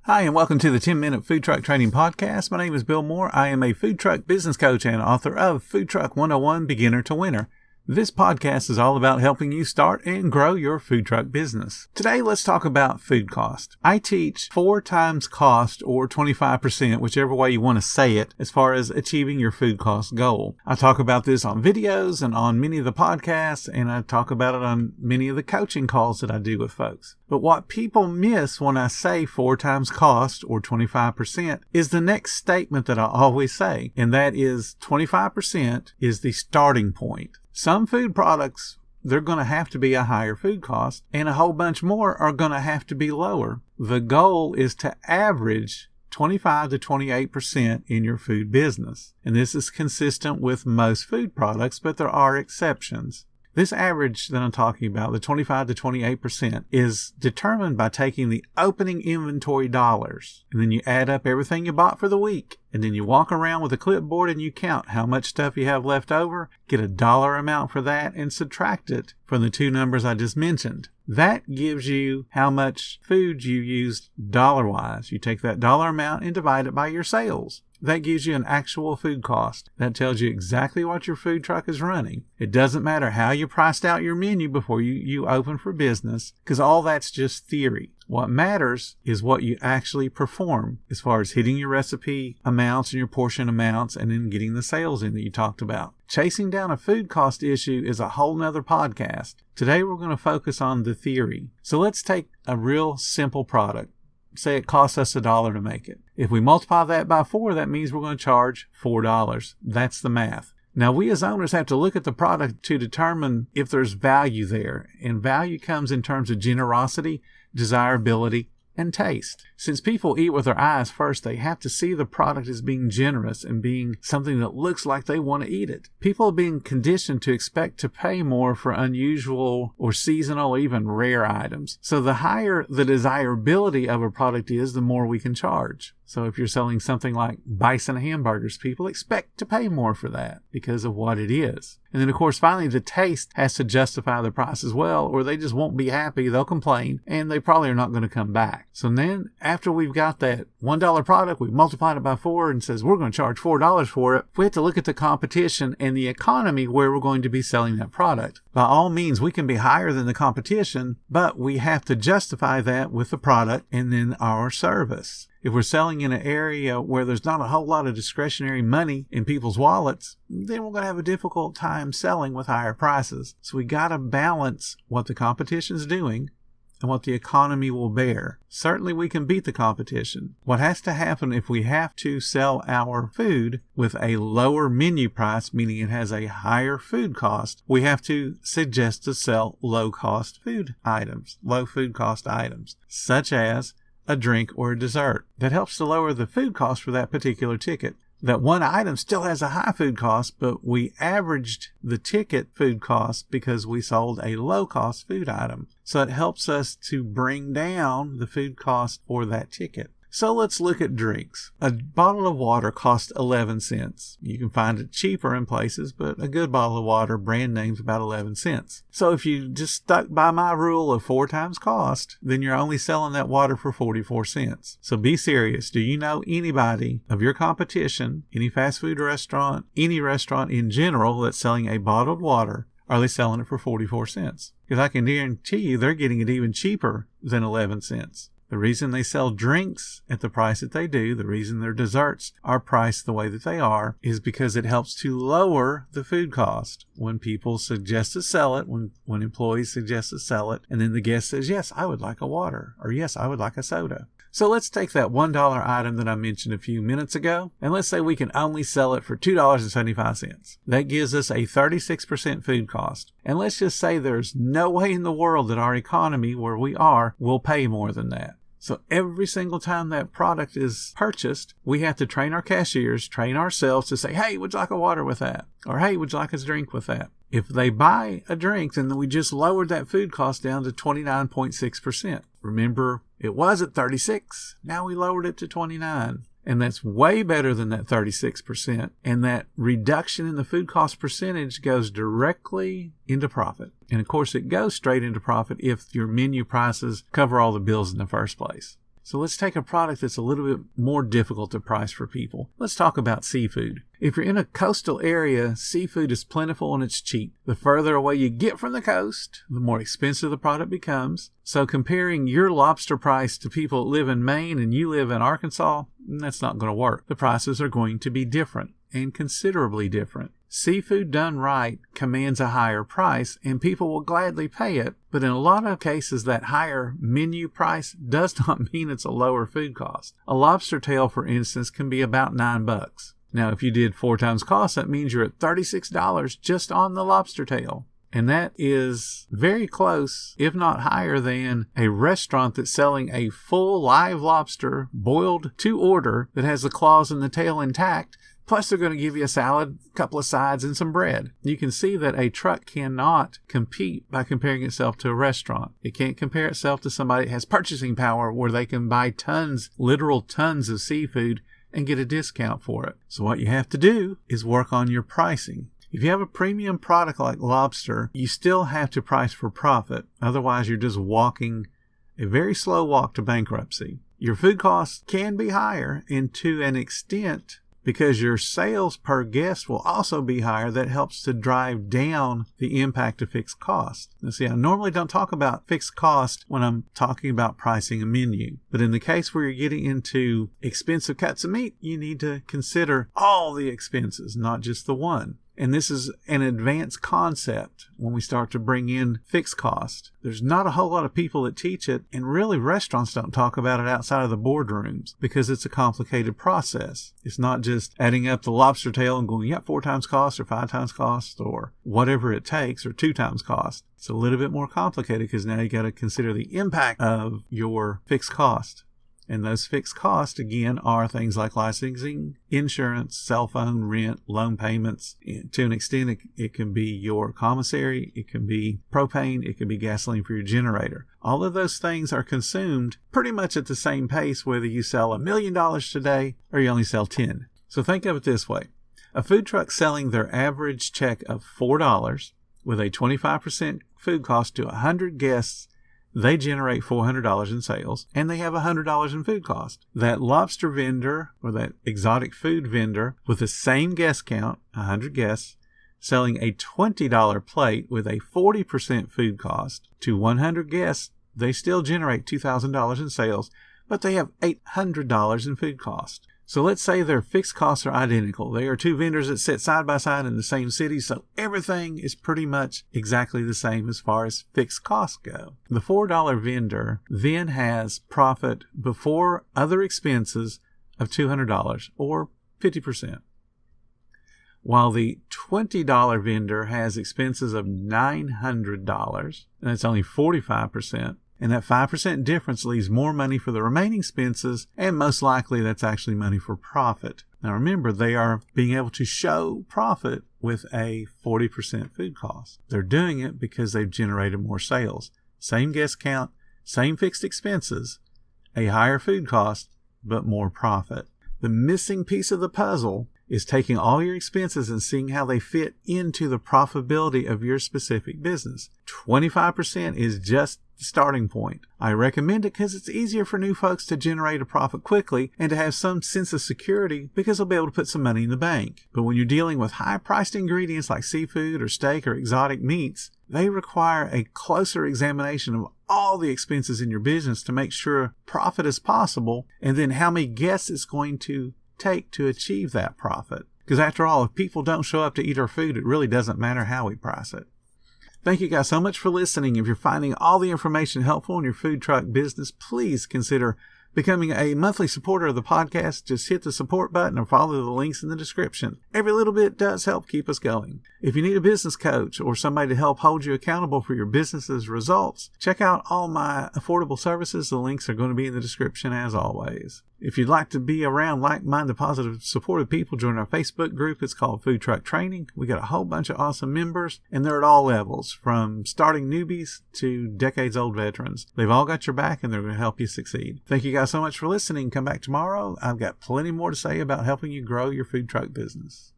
Hi, and welcome to the 10-Minute Food Truck Training Podcast. My name is Bill Moore. I am a food truck business coach and author of Food Truck 101 Beginner to Winner. This podcast is all about helping you start and grow your food truck business. Today, let's talk about food cost. I teach 4 times cost, or 25%, whichever way you want to say it, as far as achieving your food cost goal. I talk about this on videos and on many of the podcasts, and I talk about it on many of the coaching calls that I do with folks. But what people miss when I say 4 times cost, or 25%, is the next statement that I always say, and that is 25% is the starting point. Some food products, they're going to have to be a higher food cost, and a whole bunch more are going to have to be lower. The goal is to average 25 to 28% in your food business. And this is consistent with most food products, but there are exceptions. This average that I'm talking about, the 25 to 28%, is determined by taking the opening inventory dollars, and then you add up everything you bought for the week, and then you walk around with a clipboard and you count how much stuff you have left over, get a dollar amount for that, and subtract it from the 2 numbers I just mentioned. That gives you how much food you used dollar-wise. You take that dollar amount and divide it by your sales. That gives you an actual food cost. That tells you exactly what your food truck is running. It doesn't matter how you priced out your menu before you open for business, because all that's just theory. What matters is what you actually perform as far as hitting your recipe amounts and your portion amounts and then getting the sales in that you talked about. Chasing down a food cost issue is a whole nother podcast. Today we're going to focus on the theory. So let's take a real simple product. Say it costs us $1 to make it. If we multiply that by 4, that means we're going to charge $4. That's the math. Now, we as owners have to look at the product to determine if there's value there. And value comes in terms of generosity, desirability, and taste. Since people eat with their eyes first, they have to see the product as being generous and being something that looks like they want to eat it. People are being conditioned to expect to pay more for unusual or seasonal or even rare items. So the higher the desirability of a product is, the more we can charge. So if you're selling something like bison hamburgers, people expect to pay more for that because of what it is. And then, of course, finally, the taste has to justify the price as well, or they just won't be happy, they'll complain, and they probably are not going to come back. So then, after we've got that $1 product, we've multiplied it by 4 and says we're going to charge $4 for it, we have to look at the competition and the economy where we're going to be selling that product. By all means, we can be higher than the competition, but we have to justify that with the product and then our service. If we're selling in an area where there's not a whole lot of discretionary money in people's wallets, then we're going to have a difficult time selling with higher prices. So we got to balance what the competition's doing and what the economy will bear. Certainly we can beat the competition. What has to happen if we have to sell our food with a lower menu price, meaning it has a higher food cost, we have to suggest to sell low-cost food items, low food cost items, such as a drink or a dessert. That helps to lower the food cost for that particular ticket. That one item still has a high food cost, but we averaged the ticket food cost because we sold a low-cost food item. So it helps us to bring down the food cost for that ticket. So let's look at drinks. A bottle of water costs 11 cents. You can find it cheaper in places, but a good bottle of water, brand name's about 11 cents. So if you just stuck by my rule of 4 times cost, then you're only selling that water for 44 cents. So be serious. Do you know anybody of your competition, any fast food restaurant, any restaurant in general that's selling a bottled water? Are they selling it for 44 cents? Because I can guarantee you they're getting it even cheaper than 11 cents. The reason they sell drinks at the price that they do, the reason their desserts are priced the way that they are, is because it helps to lower the food cost. When people suggest to sell it, when employees suggest to sell it, and then the guest says, yes, I would like a water, or yes, I would like a soda. So let's take that $1 item that I mentioned a few minutes ago, and let's say we can only sell it for $2.75. That gives us a 36% food cost. And let's just say there's no way in the world that our economy, where we are, will pay more than that. So every single time that product is purchased, we have to train our cashiers, train ourselves to say, hey, would you like a water with that? Or hey, would you like a drink with that? If they buy a drink, then we just lowered that food cost down to 29.6%. Remember, it was at 36. Now we lowered it to 29. And that's way better than that 36%. And that reduction in the food cost percentage goes directly into profit. And of course, it goes straight into profit if your menu prices cover all the bills in the first place. So let's take a product that's a little bit more difficult to price for people. Let's talk about seafood. If you're in a coastal area, seafood is plentiful and it's cheap. The further away you get from the coast, the more expensive the product becomes. So comparing your lobster price to people that live in Maine and you live in Arkansas, that's not going to work. The prices are going to be different and considerably different. Seafood done right commands a higher price and people will gladly pay it, but in a lot of cases that higher menu price does not mean it's a lower food cost. A lobster tail, for instance, can be about $9. Now, if you did 4 times cost, that means you're at $36 just on the lobster tail. And that is very close, if not higher than a restaurant that's selling a full live lobster boiled to order that has the claws and the tail intact. Plus, they're going to give you a salad, a couple of sides, and some bread. You can see that a truck cannot compete by comparing itself to a restaurant. It can't compare itself to somebody that has purchasing power where they can buy tons, literal tons of seafood and get a discount for it. So what you have to do is work on your pricing. If you have a premium product like lobster, you still have to price for profit. Otherwise, you're just walking a very slow walk to bankruptcy. Your food costs can be higher, and to an extent, because your sales per guest will also be higher, that helps to drive down the impact of fixed cost. Now see, I normally don't talk about fixed cost when I'm talking about pricing a menu. But in the case where you're getting into expensive cuts of meat, you need to consider all the expenses, not just the one. And this is an advanced concept when we start to bring in fixed cost. There's not a whole lot of people that teach it, and really restaurants don't talk about it outside of the boardrooms because it's a complicated process. It's not just adding up the lobster tail and going, 4 times cost or 5 times cost or whatever it takes, or 2 times cost. It's a little bit more complicated because now you got to consider the impact of your fixed cost. And those fixed costs, again, are things like licensing, insurance, cell phone, rent, loan payments. And to an extent, it can be your commissary, it can be propane, it can be gasoline for your generator. All of those things are consumed pretty much at the same pace, whether you sell $1 million today or you only sell 10. So think of it this way. A food truck selling their average check of $4 with a 25% food cost to 100 guests, they generate $400 in sales, and they have $100 in food cost. That lobster vendor or that exotic food vendor with the same guest count, 100 guests, selling a $20 plate with a 40% food cost to 100 guests, they still generate $2,000 in sales, but they have $800 in food cost. So let's say their fixed costs are identical. They are 2 vendors that sit side by side in the same city, so everything is pretty much exactly the same as far as fixed costs go. The $4 vendor then has profit before other expenses of $200 or 50%. While the $20 vendor has expenses of $900, and that's only 45%. And that 5% difference leaves more money for the remaining expenses, and most likely that's actually money for profit. Now remember, they are being able to show profit with a 40% food cost. They're doing it because they've generated more sales. Same guest count, same fixed expenses, a higher food cost, but more profit. The missing piece of the puzzle is taking all your expenses and seeing how they fit into the profitability of your specific business. 25% is just the starting point. I recommend it because it's easier for new folks to generate a profit quickly and to have some sense of security because they'll be able to put some money in the bank. But when you're dealing with high-priced ingredients like seafood or steak or exotic meats, they require a closer examination of all the expenses in your business to make sure profit is possible, and then how many guests it's going to take to achieve that profit. Because after all, if people don't show up to eat our food, it really doesn't matter how we price it. Thank you guys so much for listening. If you're finding all the information helpful in your food truck business, please consider becoming a monthly supporter of the podcast. Just hit the support button or follow the links in the description. Every little bit does help keep us going. If you need a business coach or somebody to help hold you accountable for your business's results, check out all my affordable services. The links are going to be in the description as always. If you'd like to be around like-minded, positive, supportive people, join our Facebook group. It's called Food Truck Training. We got a whole bunch of awesome members, and they're at all levels, from starting newbies to decades-old veterans. They've all got your back, and they're going to help you succeed. Thank you guys so much for listening. Come back tomorrow. I've got plenty more to say about helping you grow your food truck business.